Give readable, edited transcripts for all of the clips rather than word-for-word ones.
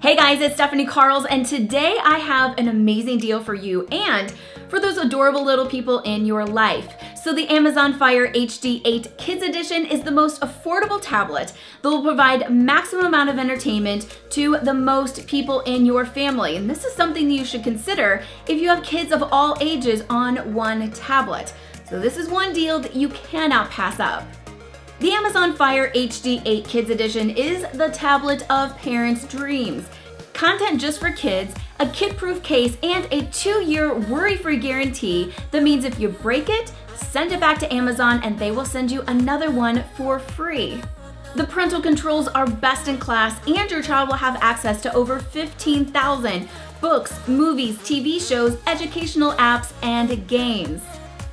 Hey guys, it's Stephanie Carls, and today I have an amazing deal for you and for those adorable little people in your life. So the Amazon Fire HD 8 Kids Edition is the most affordable tablet that will provide maximum amount of entertainment to the most people in your family. And this is something you should consider if you have kids of all ages on one tablet. So this is one deal that you cannot pass up. The Amazon Fire HD 8 Kids Edition is the tablet of parents' dreams. Content just for kids, a kid-proof case, and a 2-year worry-free guarantee that means if you break it, send it back to Amazon and they will send you another one for free. The parental controls are best in class and your child will have access to over 15,000 books, movies, TV shows, educational apps, and games.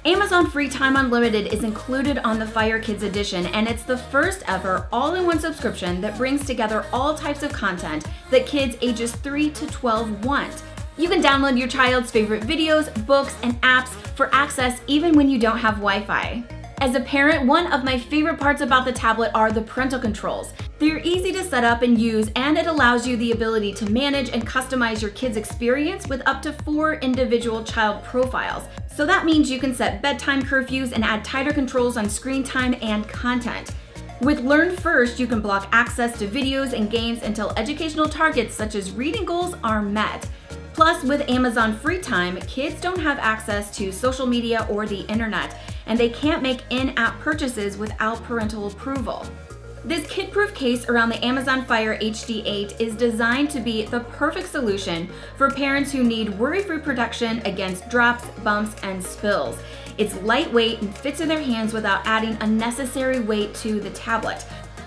Amazon Free Time Unlimited is included on the Fire Kids Edition, and it's the first ever all-in-one subscription that brings together all types of content that kids ages 3 to 12 want. You can download your child's favorite videos, books, and apps for access even when you don't have Wi-Fi. As a parent, one of my favorite parts about the tablet are the parental controls. They're easy to set up and use, and it allows you the ability to manage and customize your kids' experience with up to 4 individual child profiles. So that means you can set bedtime curfews and add tighter controls on screen time and content. With Learn First, you can block access to videos and games until educational targets such as reading goals are met. Plus, with Amazon Free Time, kids don't have access to social media or the internet, and they can't make in-app purchases without parental approval. This kid-proof case around the Amazon Fire HD 8 is designed to be the perfect solution for parents who need worry-free protection against drops, bumps, and spills. It's lightweight and fits in their hands without adding unnecessary weight to the tablet.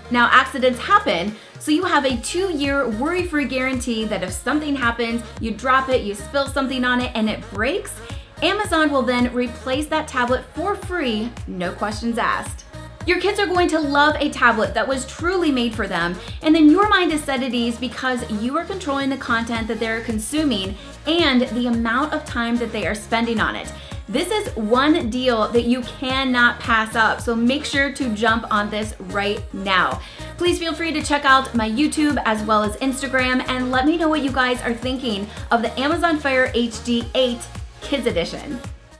Now, accidents happen, so you have a 2-year worry-free guarantee that if something happens, you drop it, you spill something on it, and it breaks, Amazon will then replace that tablet for free, no questions asked. Your kids are going to love a tablet that was truly made for them, and then your mind is set at ease because you are controlling the content that they're consuming and the amount of time that they are spending on it. This is one deal that you cannot pass up, so make sure to jump on this right now. Please feel free to check out my YouTube as well as Instagram and let me know what you guys are thinking of the Amazon Fire HD 8 Kids Edition.